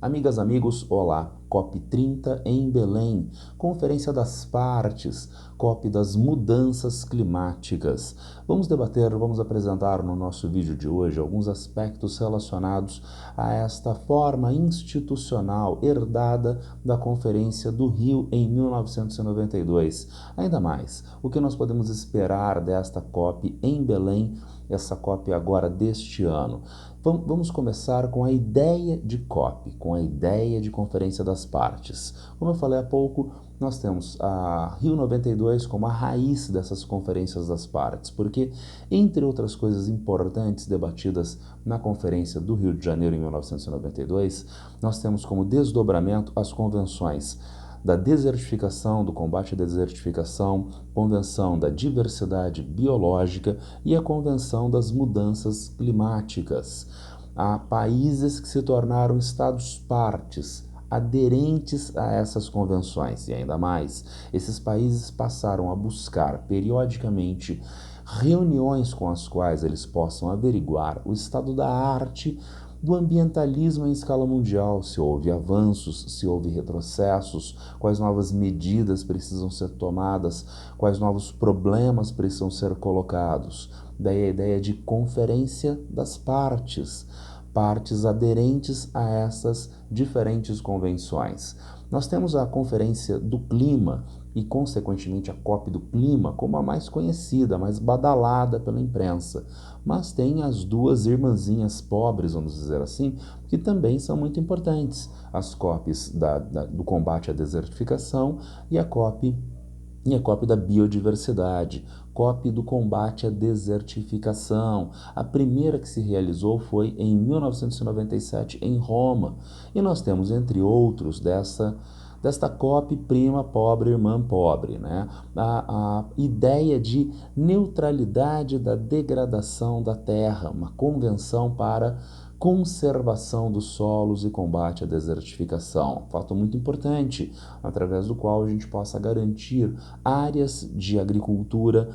Amigas, amigos, olá! COP30 em Belém, Conferência das Partes, COP das Mudanças Climáticas. Vamos debater, vamos apresentar no nosso vídeo de hoje alguns aspectos relacionados a esta forma institucional herdada da Conferência do Rio em 1992. Ainda mais, o que nós podemos esperar desta COP em Belém, essa COP agora deste ano? Vamos começar com a ideia de COP, com a ideia de Conferência das Partes. Como eu falei há pouco, nós temos a Rio 92 como a raiz dessas Conferências das Partes, porque, entre outras coisas importantes debatidas na Conferência do Rio de Janeiro em 1992, nós temos como desdobramento as convenções da desertificação, do combate à desertificação, Convenção da Diversidade Biológica e a Convenção das Mudanças Climáticas. Há países que se tornaram estados-partes, aderentes a essas convenções, e ainda mais, esses países passaram a buscar periodicamente reuniões com as quais eles possam averiguar o estado da arte do ambientalismo em escala mundial, se houve avanços, se houve retrocessos, quais novas medidas precisam ser tomadas, quais novos problemas precisam ser colocados. Daí a ideia de Conferência das Partes, partes aderentes a essas diferentes convenções. Nós temos a Conferência do Clima e, consequentemente, a COP do Clima como a mais conhecida, a mais badalada pela imprensa. Mas tem as duas irmãzinhas pobres, vamos dizer assim, que também são muito importantes. As COPs do combate à desertificação e a COP da biodiversidade, COP do combate à desertificação. A primeira que se realizou foi em 1997 em Roma. E nós temos, entre outros, desta COP prima pobre, irmã pobre, né? A ideia de neutralidade da degradação da terra, uma convenção para conservação dos solos e combate à desertificação. Fato muito importante, através do qual a gente possa garantir áreas de agricultura,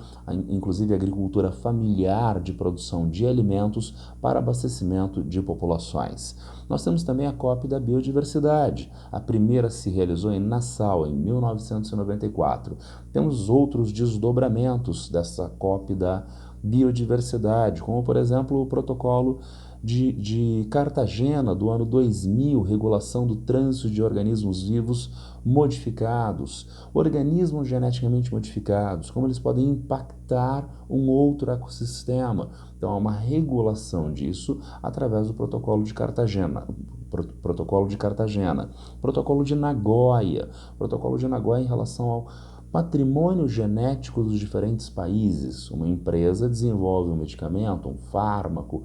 inclusive agricultura familiar de produção de alimentos para abastecimento de populações. Nós temos também a COP da biodiversidade. A primeira se realizou em Nassau, em 1994. Temos outros desdobramentos dessa COP da biodiversidade, como, por exemplo, o protocolo de Cartagena, do ano 2000, regulação do trânsito de organismos vivos modificados, organismos geneticamente modificados, como eles podem impactar um outro ecossistema. Então, há uma regulação disso através do protocolo de Cartagena. Protocolo de Nagoya em relação ao patrimônio genético dos diferentes países. Uma empresa desenvolve um medicamento, um fármaco,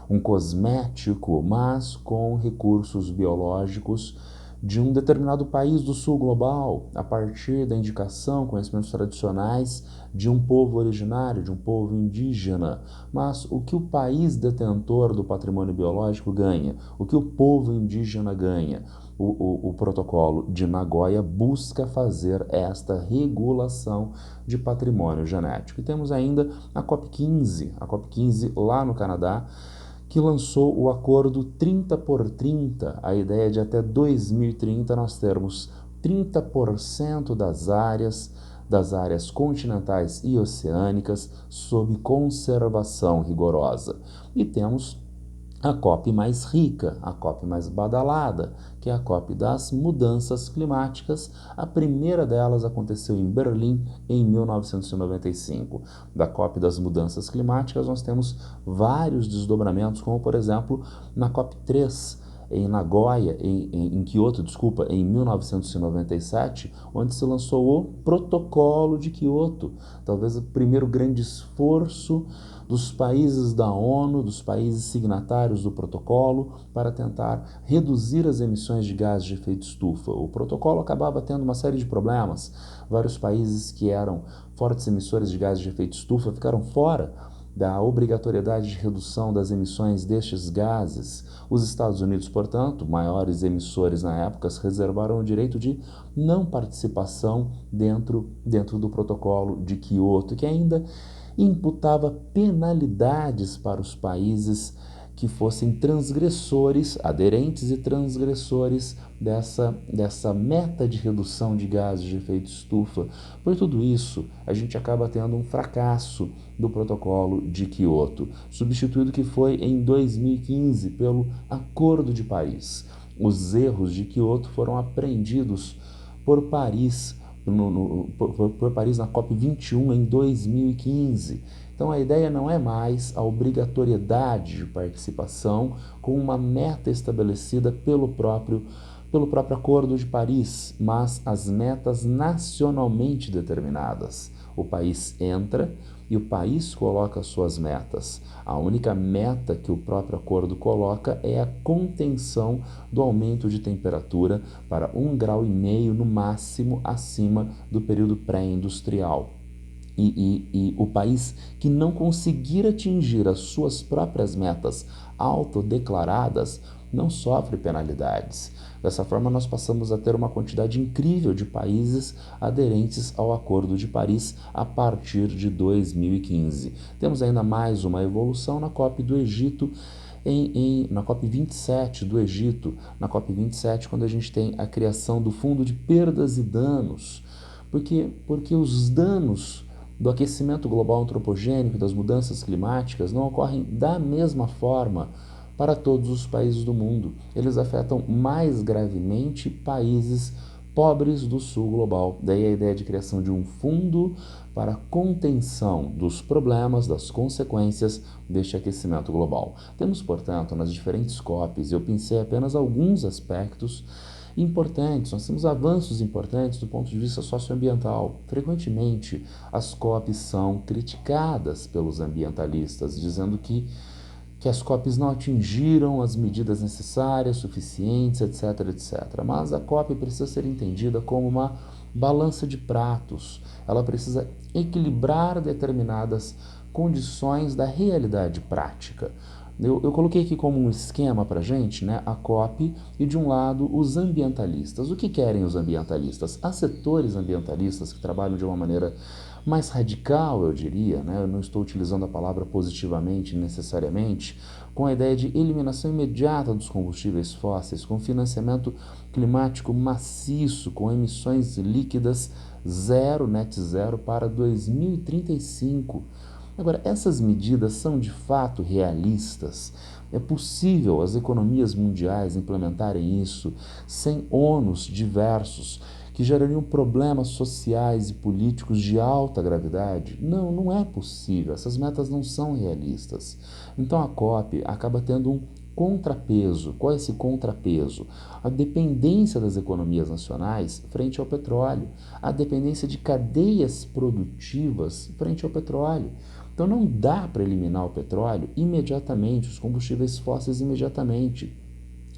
um cosmético, mas com recursos biológicos de um determinado país do sul global, a partir da indicação, conhecimentos tradicionais de um povo originário, de um povo indígena. Mas o que o país detentor do patrimônio biológico ganha? O que o povo indígena ganha? O protocolo de Nagoya busca fazer esta regulação de patrimônio genético. E temos ainda a COP15 lá no Canadá, que lançou o acordo 30 por 30, a ideia de até 2030 nós termos 30% das áreas continentais e oceânicas sob conservação rigorosa. E temos a COP mais rica, a COP mais badalada, que é a COP das Mudanças Climáticas. A primeira delas aconteceu em Berlim em 1995. Da COP das Mudanças Climáticas nós temos vários desdobramentos, como por exemplo na COP 3, em Nagoya, em Kyoto, em 1997, onde se lançou o Protocolo de Kyoto, talvez o primeiro grande esforço dos países da ONU, dos países signatários do protocolo, para tentar reduzir as emissões de gases de efeito estufa. O protocolo acabava tendo uma série de problemas. Vários países que eram fortes emissores de gases de efeito estufa ficaram fora da obrigatoriedade de redução das emissões destes gases. Os Estados Unidos, portanto, maiores emissores na época, se reservaram o direito de não participação dentro do protocolo de Kyoto, que ainda imputava penalidades para os países que fossem transgressores, aderentes e transgressores dessa meta de redução de gases de efeito estufa. Por tudo isso, a gente acaba tendo um fracasso do protocolo de Kyoto, substituído que foi em 2015 pelo Acordo de Paris. Os erros de Kyoto foram aprendidos por Paris, por Paris na COP21 em 2015. Então a ideia não é mais a obrigatoriedade de participação com uma meta estabelecida pelo próprio Acordo de Paris, mas as metas nacionalmente determinadas. O país entra e o país coloca suas metas. A única meta que o próprio acordo coloca é a contenção do aumento de temperatura para 1,5 grau no máximo acima do período pré-industrial. E o país que não conseguir atingir as suas próprias metas autodeclaradas não sofre penalidades. Dessa forma, nós passamos a ter uma quantidade incrível de países aderentes ao Acordo de Paris a partir de 2015. Temos ainda mais uma evolução na COP do Egito, na COP27 do Egito, na COP27, quando a gente tem a criação do Fundo de Perdas e Danos, porque os danos do aquecimento global antropogênico e das mudanças climáticas não ocorrem da mesma forma para todos os países do mundo. Eles afetam mais gravemente países pobres do sul global. Daí a ideia de criação de um fundo para contenção dos problemas, das consequências deste aquecimento global. Temos, portanto, nas diferentes COPs, eu pensei apenas alguns aspectos importantes, nós temos avanços importantes do ponto de vista socioambiental. Frequentemente, as COPs são criticadas pelos ambientalistas, dizendo que as COPs não atingiram as medidas necessárias, suficientes, etc, etc. Mas a COP precisa ser entendida como uma balança de pratos. Ela precisa equilibrar determinadas condições da realidade prática. Eu coloquei aqui como um esquema para a gente, né, a COP e, de um lado, os ambientalistas. O que querem os ambientalistas? Há setores ambientalistas que trabalham de uma maneira mais radical, eu diria, né? Eu não estou utilizando a palavra positivamente necessariamente, com a ideia de eliminação imediata dos combustíveis fósseis, com financiamento climático maciço, com emissões líquidas zero, net zero, para 2035. Agora, essas medidas são de fato realistas? É possível as economias mundiais implementarem isso sem ônus diversos que gerariam problemas sociais e políticos de alta gravidade? Não, não é possível. Essas metas não são realistas. Então a COP acaba tendo um contrapeso. Qual é esse contrapeso? A dependência das economias nacionais frente ao petróleo, a dependência de cadeias produtivas frente ao petróleo. Então não dá para eliminar o petróleo imediatamente, os combustíveis fósseis imediatamente.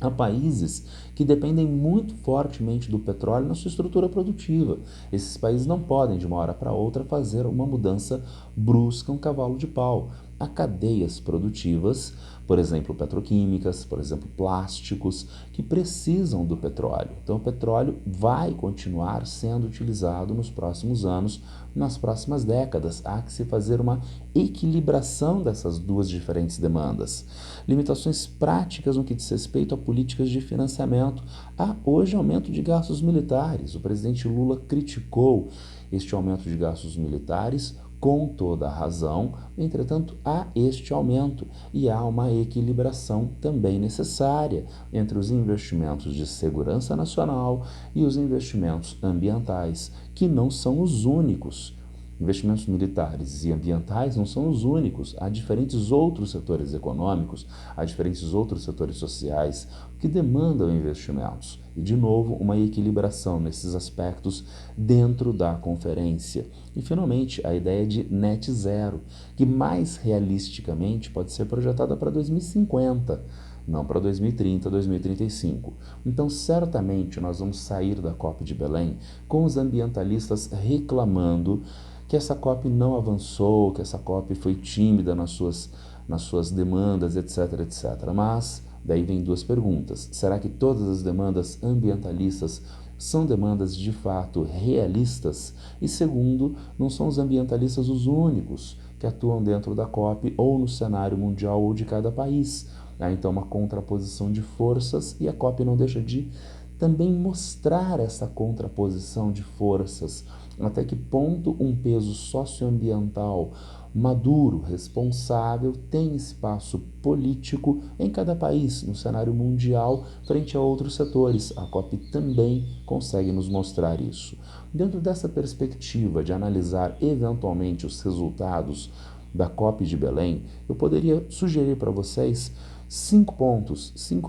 Há países que dependem muito fortemente do petróleo na sua estrutura produtiva. Esses países não podem, de uma hora para outra, fazer uma mudança brusca, um cavalo de pau. Há cadeias produtivas, por exemplo, petroquímicas, por exemplo, plásticos, que precisam do petróleo. Então, o petróleo vai continuar sendo utilizado nos próximos anos, nas próximas décadas. Há que se fazer uma equilibração dessas duas diferentes demandas. Limitações práticas no que diz respeito a políticas de financiamento. Há hoje aumento de gastos militares. O presidente Lula criticou este aumento de gastos militares com toda a razão. Entretanto, há este aumento e há uma equilibração também necessária entre os investimentos de segurança nacional e os investimentos ambientais, que não são os únicos. Investimentos militares e ambientais não são os únicos. Há diferentes outros setores econômicos, há diferentes outros setores sociais que demandam investimentos. E, de novo, uma equilibração nesses aspectos dentro da conferência. E, finalmente, a ideia de net zero, que mais realisticamente pode ser projetada para 2050, não para 2030, 2035. Então, certamente, nós vamos sair da COP de Belém com os ambientalistas reclamando que essa COP não avançou, que essa COP foi tímida nas suas demandas, etc, etc. Mas, daí vem duas perguntas. Será que todas as demandas ambientalistas são demandas de fato realistas? E segundo, não são os ambientalistas os únicos que atuam dentro da COP ou no cenário mundial ou de cada país. Há então uma contraposição de forças e a COP não deixa de também mostrar essa contraposição de forças, até que ponto um peso socioambiental maduro, responsável, tem espaço político em cada país, no cenário mundial, frente a outros setores. A COP também consegue nos mostrar isso. Dentro dessa perspectiva de analisar eventualmente os resultados da COP de Belém, eu poderia sugerir para vocês 5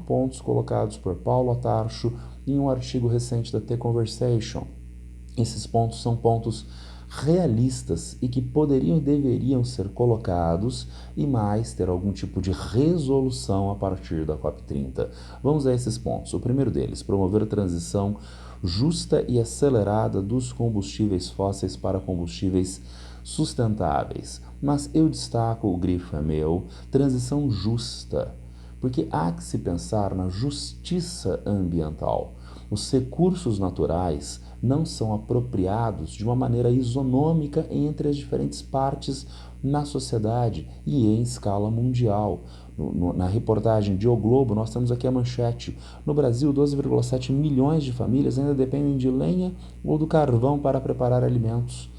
pontos colocados por Paulo Atarcho em um artigo recente da The Conversation. Esses pontos são pontos realistas e que poderiam e deveriam ser colocados e mais ter algum tipo de resolução a partir da COP30. Vamos a esses pontos. O primeiro deles, promover a transição justa e acelerada dos combustíveis fósseis para combustíveis sustentáveis. Mas eu destaco, o grifo é meu, transição justa, porque há que se pensar na justiça ambiental. Os recursos naturais não são apropriados de uma maneira isonômica entre as diferentes partes na sociedade e em escala mundial. Na reportagem de O Globo, nós temos aqui a manchete. No Brasil, 12,7 milhões de famílias ainda dependem de lenha ou do carvão para preparar alimentos.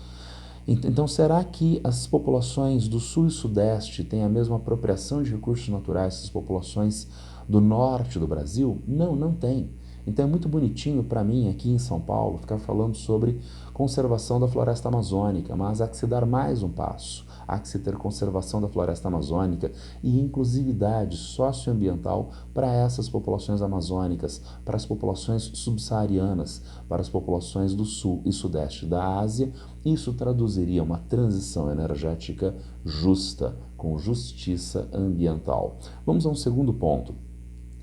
Então, será que as populações do Sul e Sudeste têm a mesma apropriação de recursos naturais que as populações do Norte do Brasil? Não, não tem. Então é muito bonitinho para mim aqui em São Paulo ficar falando sobre conservação da floresta amazônica, mas há que se dar mais um passo. Há que se ter conservação da floresta amazônica e inclusividade socioambiental para essas populações amazônicas, para as populações subsaarianas, para as populações do Sul e Sudeste da Ásia. Isso traduziria uma transição energética justa, com justiça ambiental. Vamos a um segundo ponto.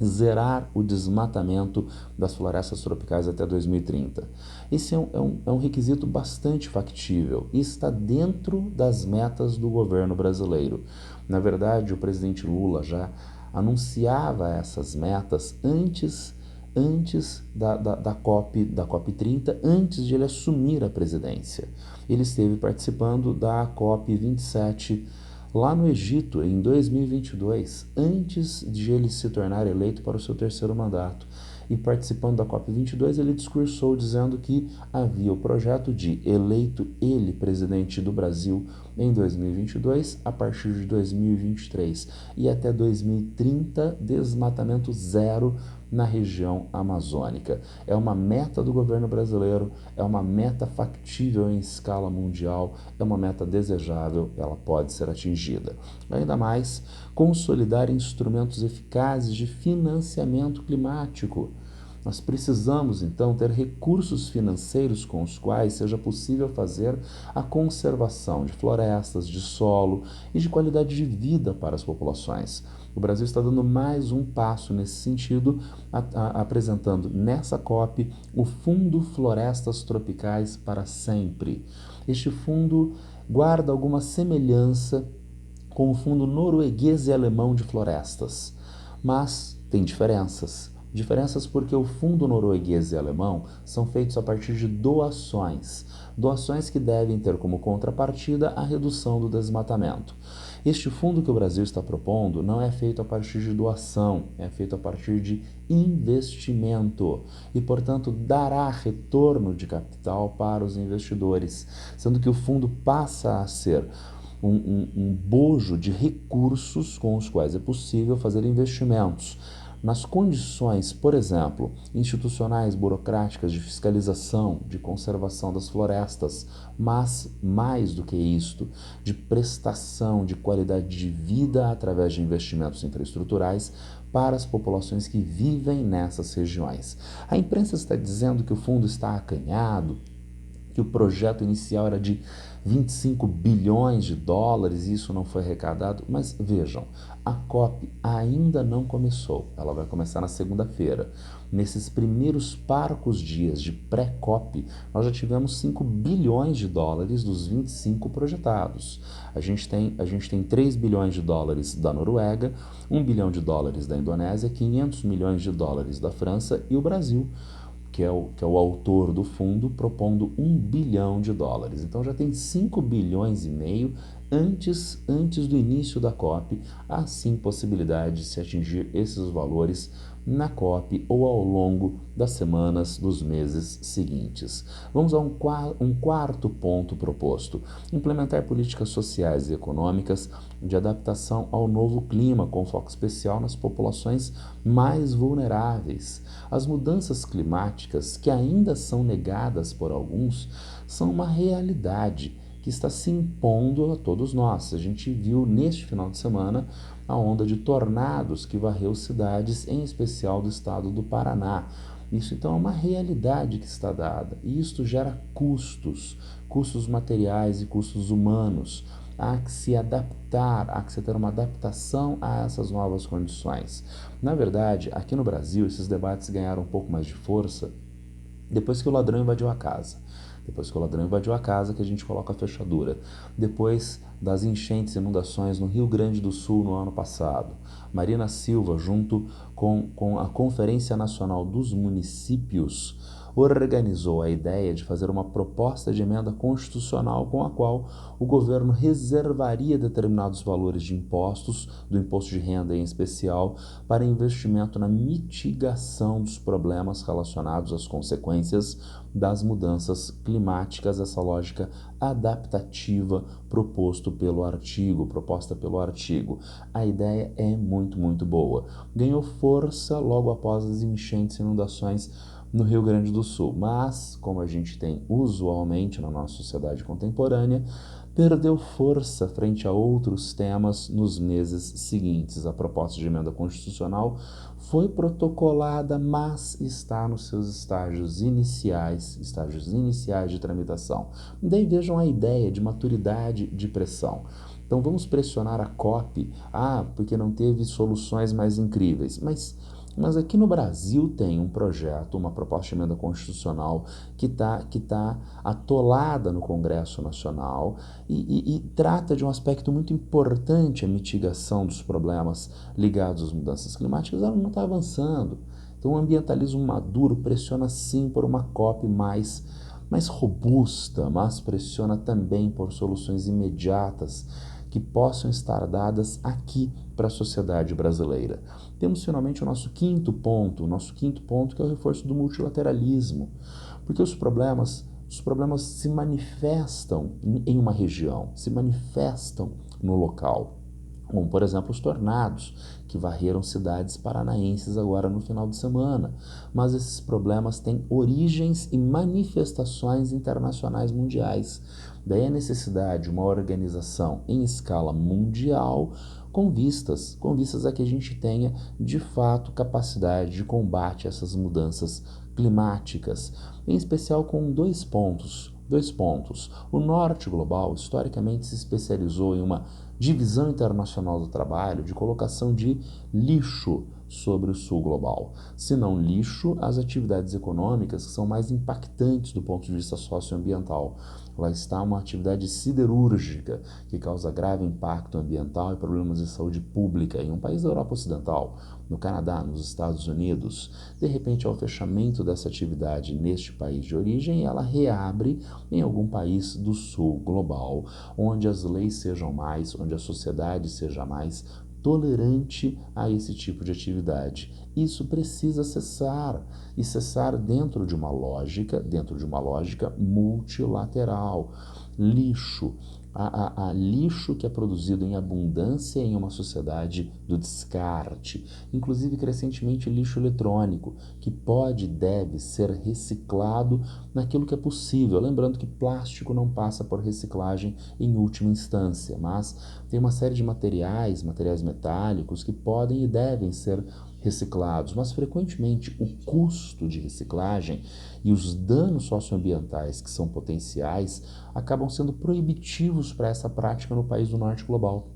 Zerar o desmatamento das florestas tropicais até 2030. Esse é um requisito bastante factível e está dentro das metas do governo brasileiro. Na verdade, o presidente Lula já anunciava essas metas antes da COP30, antes de ele assumir a presidência. Ele esteve participando da COP27 lá no Egito, em 2022, antes de ele se tornar eleito para o seu terceiro mandato. E participando da COP22, ele discursou dizendo que havia o projeto de, eleito ele presidente do Brasil em 2022, a partir de 2023 e até 2030, desmatamento zero na região amazônica. É uma meta do governo brasileiro, é uma meta factível em escala mundial, é uma meta desejável, ela pode ser atingida. Ainda mais, consolidar instrumentos eficazes de financiamento climático. Nós precisamos, então, ter recursos financeiros com os quais seja possível fazer a conservação de florestas, de solo e de qualidade de vida para as populações. O Brasil está dando mais um passo nesse sentido, apresentando nessa COP o Fundo Florestas Tropicais para Sempre. Este fundo guarda alguma semelhança com o Fundo Norueguês e Alemão de Florestas, mas tem diferenças. Diferenças porque o fundo norueguês e alemão são feitos a partir de doações que devem ter como contrapartida a redução do desmatamento. Este fundo que o Brasil está propondo não é feito a partir de doação, é feito a partir de investimento e, portanto, dará retorno de capital para os investidores, sendo que o fundo passa a ser um bojo de recursos com os quais é possível fazer investimentos nas condições, por exemplo, institucionais, burocráticas, de fiscalização, de conservação das florestas, mas, mais do que isto, de prestação de qualidade de vida através de investimentos infraestruturais para as populações que vivem nessas regiões. A imprensa está dizendo que o fundo está acanhado, que o projeto inicial era de 25 bilhões de dólares e isso não foi arrecadado, mas vejam, a COP ainda não começou, ela vai começar na segunda-feira. Nesses primeiros parcos dias de pré-COP, nós já tivemos 5 bilhões de dólares dos 25 projetados. A gente tem 3 bilhões de dólares da Noruega, 1 bilhão de dólares da Indonésia, 500 milhões de dólares da França e o Brasil, que é o autor do fundo, propondo 1 bilhão de dólares. Então já tem 5 bilhões e meio antes do início da COP, há sim possibilidade de se atingir esses valores na COP ou ao longo das semanas dos meses seguintes. Vamos a um quarto ponto proposto: implementar políticas sociais e econômicas de adaptação ao novo clima, com foco especial nas populações mais vulneráveis. As mudanças climáticas, que ainda são negadas por alguns, são uma realidade que está se impondo a todos nós. A gente viu neste final de semana a onda de tornados que varreu cidades, em especial do estado do Paraná. Isso então é uma realidade que está dada, e isto gera custos materiais e custos humanos. Há que se adaptar, há que se ter uma adaptação a essas novas condições. Na verdade, aqui no Brasil, esses debates ganharam um pouco mais de força depois que o ladrão invadiu a casa. Depois que o ladrão invadiu a casa, que a gente coloca a fechadura. Depois das enchentes e inundações no Rio Grande do Sul no ano passado. Marina Silva, junto com a Conferência Nacional dos Municípios, organizou a ideia de fazer uma proposta de emenda constitucional com a qual o governo reservaria determinados valores de impostos, do imposto de renda em especial, para investimento na mitigação dos problemas relacionados às consequências das mudanças climáticas, essa lógica adaptativa proposta pelo artigo. A ideia é muito boa. Ganhou força logo após as enchentes e inundações no Rio Grande do Sul, mas, como a gente tem usualmente na nossa sociedade contemporânea, perdeu força frente a outros temas nos meses seguintes. A proposta de emenda constitucional foi protocolada, mas está nos seus estágios iniciais de tramitação. E daí vejam a ideia de maturidade de pressão. Então vamos pressionar a COP, porque não teve soluções mais incríveis, mas aqui no Brasil tem um projeto, uma proposta de emenda constitucional que tá atolada no Congresso Nacional e trata de um aspecto muito importante, a mitigação dos problemas ligados às mudanças climáticas. Ela não está avançando. Então o ambientalismo maduro pressiona sim por uma COP mais robusta, mas pressiona também por soluções imediatas que possam estar dadas aqui para a sociedade brasileira. Temos finalmente o nosso quinto ponto, que é o reforço do multilateralismo, porque os problemas se manifestam em uma região, se manifestam no local, como por exemplo os tornados que varreram cidades paranaenses agora no final de semana. Mas esses problemas têm origens e manifestações internacionais mundiais. Daí a necessidade de uma organização em escala mundial com vistas a que a gente tenha de fato capacidade de combate a essas mudanças climáticas, em especial com dois pontos. O Norte Global historicamente se especializou em uma divisão internacional do trabalho de colocação de lixo sobre o Sul Global. Se não lixo, as atividades econômicas que são mais impactantes do ponto de vista socioambiental. Lá está uma atividade siderúrgica que causa grave impacto ambiental e problemas de saúde pública em um país da Europa Ocidental, no Canadá, nos Estados Unidos. De repente, ao fechamento dessa atividade neste país de origem, ela reabre em algum país do Sul Global, onde as leis sejam mais, onde a sociedade seja mais tolerante a esse tipo de atividade. Isso precisa cessar, e cessar dentro de uma lógica multilateral. Lixo, lixo que é produzido em abundância em uma sociedade do descarte, inclusive crescentemente lixo eletrônico, que pode e deve ser reciclado naquilo que é possível. Lembrando que plástico não passa por reciclagem em última instância, mas tem uma série de materiais metálicos que podem e devem ser reciclados, mas frequentemente o custo de reciclagem e os danos socioambientais que são potenciais acabam sendo proibitivos para essa prática no país do Norte Global.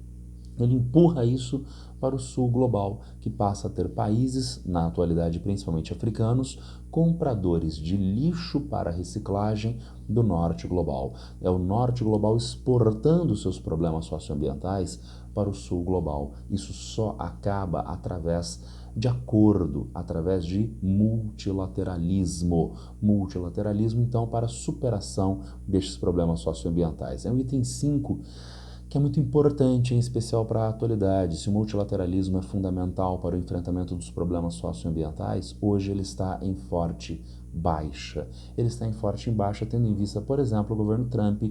Ele empurra isso para o Sul Global, que passa a ter países, na atualidade principalmente africanos, compradores de lixo para reciclagem do Norte Global. É o Norte Global exportando seus problemas socioambientais para o Sul Global. Isso só acaba através de acordo, através de multilateralismo. Multilateralismo, então, para a superação destes problemas socioambientais. É o item 5, que é muito importante, em especial para a atualidade. Se o multilateralismo é fundamental para o enfrentamento dos problemas socioambientais, hoje ele está em forte baixa. Ele está em forte baixa, tendo em vista, por exemplo, o governo Trump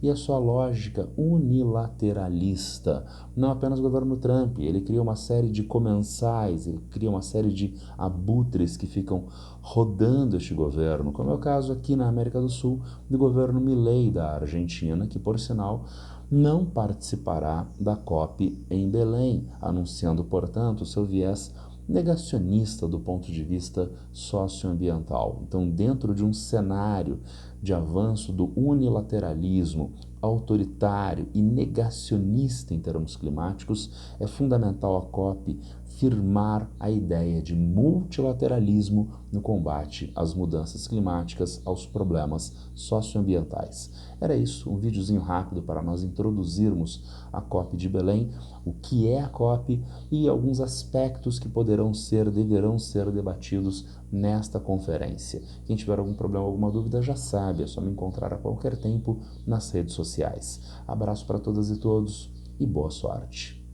e a sua lógica unilateralista. Não apenas o governo Trump, ele cria uma série de comensais, ele cria uma série de abutres que ficam rodando este governo, como é o caso aqui na América do Sul do governo Milei da Argentina, que, por sinal, não participará da COP em Belém, anunciando, portanto, seu viés negacionista do ponto de vista socioambiental. Então, dentro de um cenário de avanço do unilateralismo autoritário e negacionista em termos climáticos, é fundamental a COP firmar a ideia de multilateralismo no combate às mudanças climáticas, aos problemas socioambientais. Era isso, um videozinho rápido para nós introduzirmos a COP de Belém, o que é a COP e alguns aspectos que deverão ser debatidos nesta conferência. Quem tiver algum problema, alguma dúvida, já sabe, é só me encontrar a qualquer tempo nas redes sociais. Abraço para todas e todos e boa sorte.